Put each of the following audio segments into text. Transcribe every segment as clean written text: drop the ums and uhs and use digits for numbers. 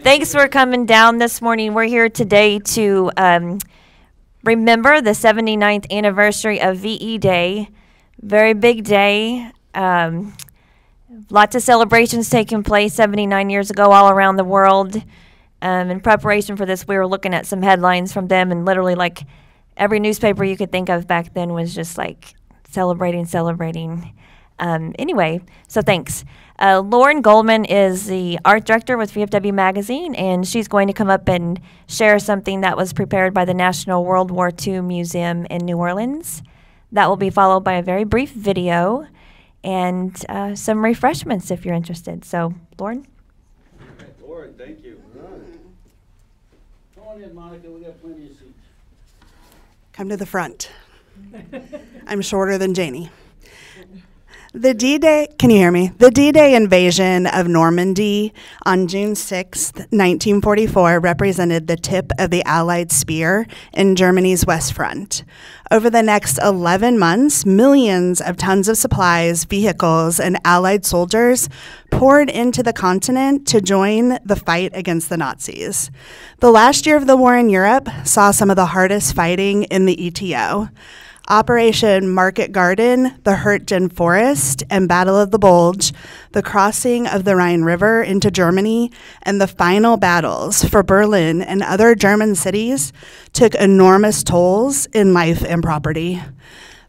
Thanks for coming down this morning. We're here today to remember the 79th anniversary of VE Day. Very big day. Lots of celebrations taking place 79 years ago all around the world. In preparation for this, we were looking at some headlines from them, and literally like every newspaper you could think of back then was just like celebrating. Anyway, so thanks. Lauren Goldman is the art director with VFW Magazine, and she's going to come up and share something that was prepared by the National World War II Museum in New Orleans. That will be followed by a very brief video and some refreshments if you're interested. So, Lauren? Okay, Lauren, thank you. Come on in, Monica. We got plenty of seats. Come to the front. I'm shorter than Janie. The D-Day, can you hear me? The D-Day invasion of Normandy on June 6, 1944 represented the tip of the Allied spear in Germany's West Front. Over the next 11 months, millions of tons of supplies, vehicles, and Allied soldiers poured into the continent to join the fight against the Nazis. The last year of the war in Europe saw some of the hardest fighting in the ETO. Operation Market Garden, the Hürtgen Forest, and Battle of the Bulge, the crossing of the Rhine River into Germany, and the final battles for Berlin and other German cities took enormous tolls in life and property.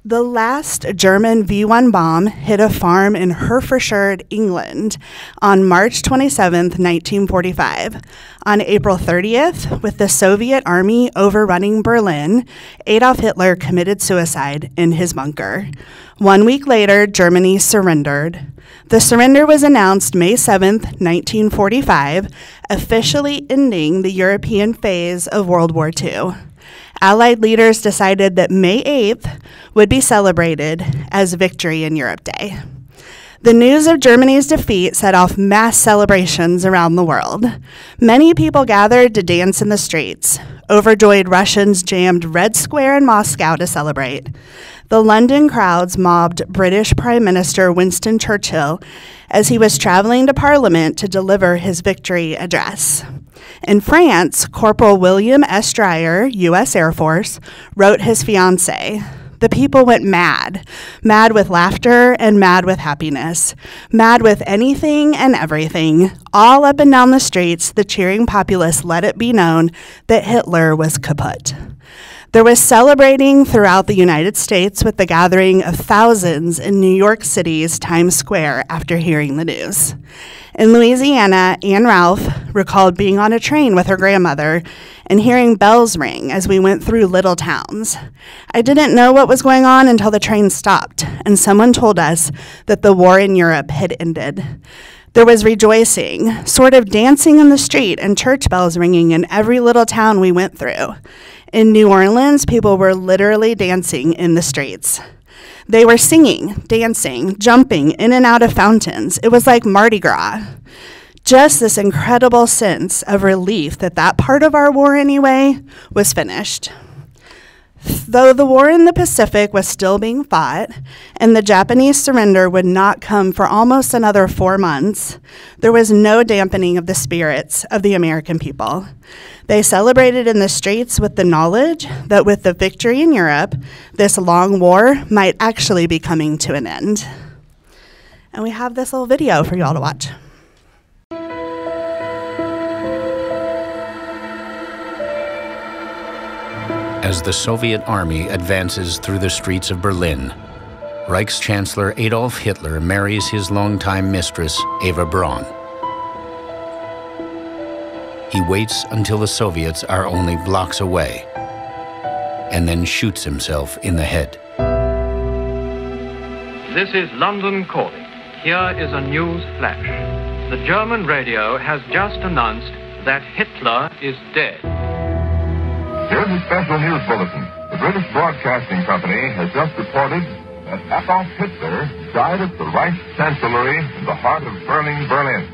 The last German V-1 bomb hit a farm in Herefordshire, England, on March 27, 1945. On April 30th, with the Soviet army overrunning Berlin, Adolf Hitler committed suicide in his bunker. 1 week later, Germany surrendered. The surrender was announced May 7, 1945, officially ending the European phase of World War II. Allied leaders decided that May 8th would be celebrated as Victory in Europe Day. The news of Germany's defeat set off mass celebrations around the world. Many people gathered to dance in the streets. Overjoyed Russians jammed Red Square in Moscow to celebrate. The London crowds mobbed British Prime Minister Winston Churchill as he was traveling to Parliament to deliver his victory address. In France, Corporal William S. Dreyer, U.S. Air Force, wrote his fiancée. The people went mad with laughter and mad with happiness, mad with anything and everything. All up and down the streets, the cheering populace let it be known that Hitler was kaput. There was celebrating throughout the United States with the gathering of thousands in New York City's Times Square after hearing the news. In Louisiana, Ann Ralph recalled being on a train with her grandmother and hearing bells ring as we went through little towns. I didn't know what was going on until the train stopped and someone told us that the war in Europe had ended. There was rejoicing, sort of dancing in the street and church bells ringing in every little town we went through. In New Orleans, people were literally dancing in the streets. They were singing, dancing, jumping in and out of fountains. It was like Mardi Gras. Just this incredible sense of relief that that part of our war anyway was finished. Though the war in the Pacific was still being fought and the Japanese surrender would not come for almost another 4 months, there was no dampening of the spirits of the American people. They celebrated in the streets with the knowledge that with the victory in Europe, this long war might actually be coming to an end. And we have this little video for y'all to watch. As the Soviet army advances through the streets of Berlin, Reichschancellor Adolf Hitler marries his longtime mistress, Eva Braun. He waits until the Soviets are only blocks away, and then shoots himself in the head. This is London calling. Here is a news flash. The German radio has just announced that Hitler is dead. Here's a special news bulletin. The British Broadcasting Company has just reported that Adolf Hitler died at the Reich Chancellery in the heart of burning Berlin.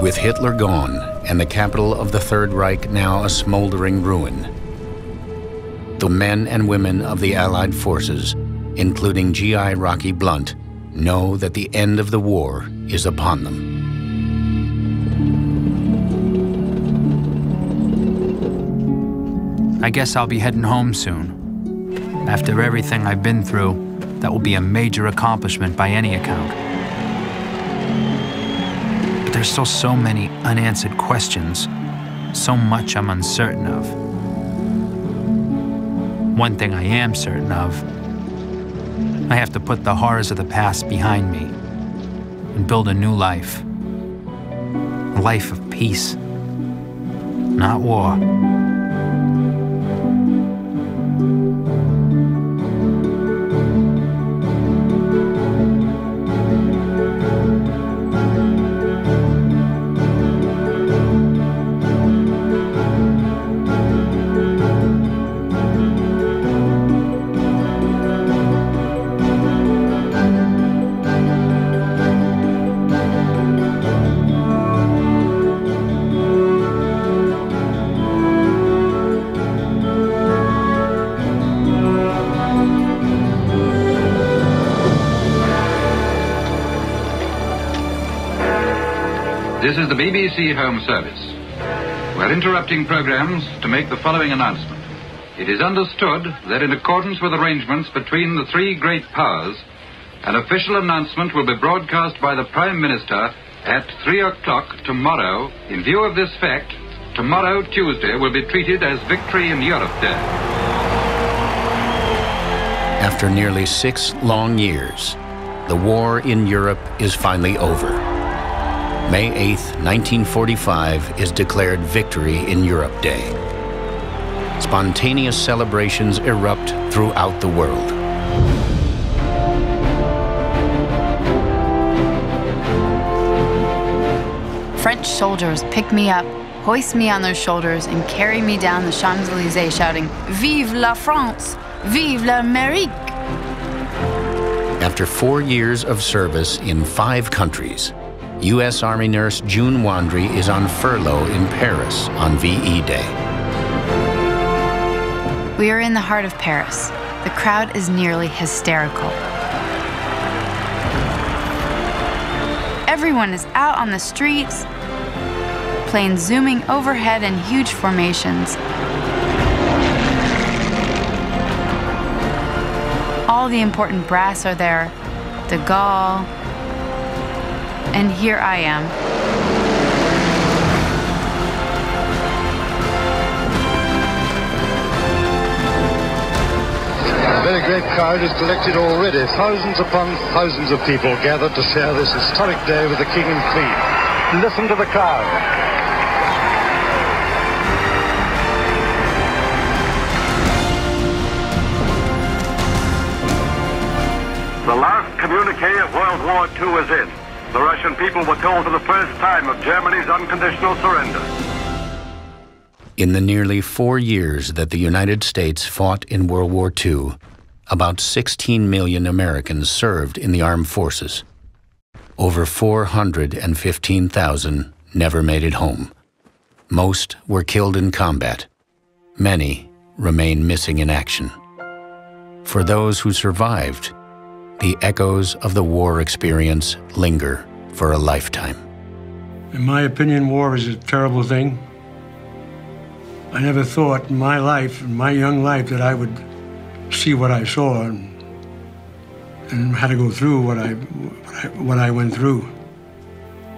With Hitler gone and the capital of the Third Reich now a smoldering ruin, the men and women of the Allied forces, including GI Rocky Blunt, know that the end of the war is upon them. I guess I'll be heading home soon. After everything I've been through, that will be a major accomplishment by any account. But there's still so many unanswered questions, so much I'm uncertain of. One thing I am certain of, I have to put the horrors of the past behind me and build a new life. A life of peace, not war. This is the BBC Home Service. We're interrupting programs to make the following announcement. It is understood that in accordance with arrangements between the three great powers, an official announcement will be broadcast by the Prime Minister at 3 o'clock tomorrow. In view of this fact, tomorrow, Tuesday, will be treated as Victory in Europe Day. After nearly 6 long years, the war in Europe is finally over. May 8th, 1945 is declared Victory in Europe Day. Spontaneous celebrations erupt throughout the world. French soldiers pick me up, hoist me on their shoulders, and carry me down the Champs-Élysées shouting, "Vive la France! Vive l'Amérique!" After 4 years of service in 5 countries, U.S. Army nurse June Wandry is on furlough in Paris on VE Day. We are in the heart of Paris. The crowd is nearly hysterical. Everyone is out on the streets, planes zooming overhead in huge formations. All the important brass are there, de Gaulle, and here I am. A very great crowd is collected already. Thousands upon thousands of people gathered to share this historic day with the King and Queen. Listen to the crowd. The last communique of World War II is in. The Russian people were told for the first time of Germany's unconditional surrender. In the nearly 4 years that the United States fought in World War II, about 16 million Americans served in the armed forces. Over 415,000 never made it home. Most were killed in combat. Many remain missing in action. For those who survived, the echoes of the war experience linger for a lifetime. In my opinion, war is a terrible thing. I never thought in my life, in my young life, that I would see what I saw and had to go through what I went through.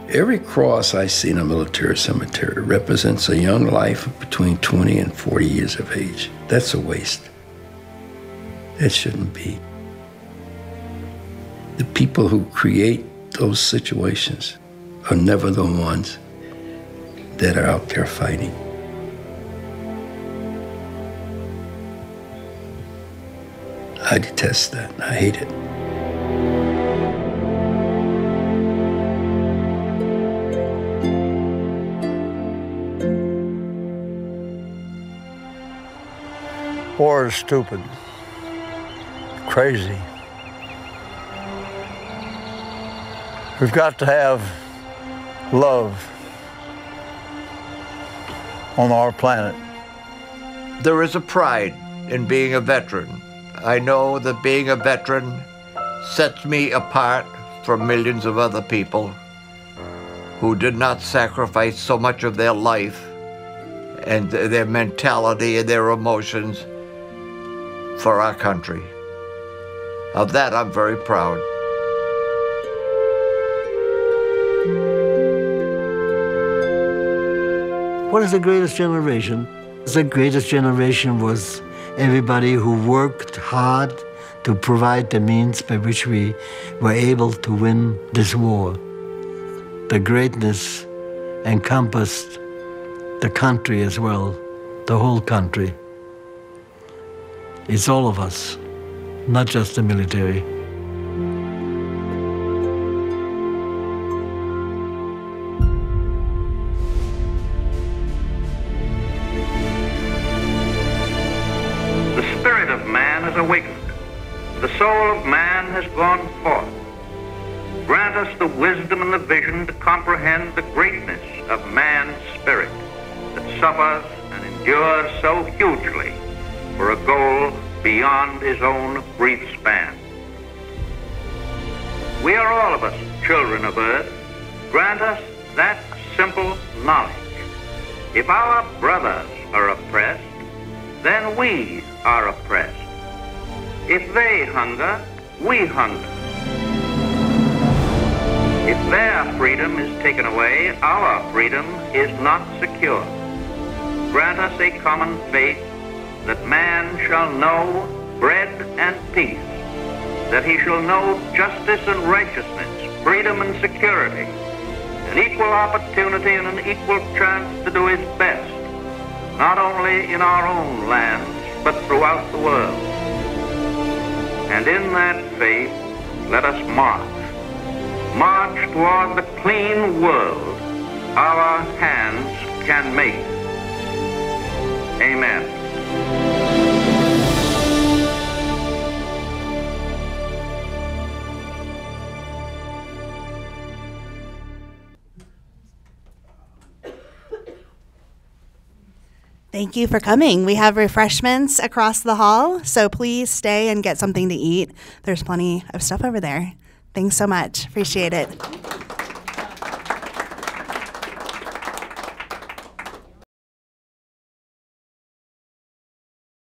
Every cross I see in a military cemetery represents a young life of between 20 and 40 years of age. That's a waste. It shouldn't be. The people who create those situations are never the ones that are out there fighting. I detest that. I hate it. War is stupid, crazy. We've got to have love on our planet. There is a pride in being a veteran. I know that being a veteran sets me apart from millions of other people who did not sacrifice so much of their life and their mentality and their emotions for our country. Of that, I'm very proud. What is the greatest generation? The greatest generation was everybody who worked hard to provide the means by which we were able to win this war. The greatness encompassed the country as well, the whole country. It's all of us, not just the military. The spirit of man has awakened. The soul of man has gone forth. Grant us the wisdom and the vision to comprehend the greatness of man's spirit that suffers and endures so hugely for a goal beyond his own brief span. We are all of us children of earth. Grant us that simple knowledge. If our brothers are oppressed, then we are oppressed. If they hunger, we hunger. If their freedom is taken away, our freedom is not secure. Grant us a common faith that man shall know bread and peace, that he shall know justice and righteousness, freedom and security, an equal opportunity and an equal chance to do his best, not only in our own lands, but throughout the world. And in that faith, let us march toward the clean world our hands can make. Amen. Thank you for coming. We have refreshments across the hall, so please stay and get something to eat. There's plenty of stuff over there. Thanks so much. Appreciate it.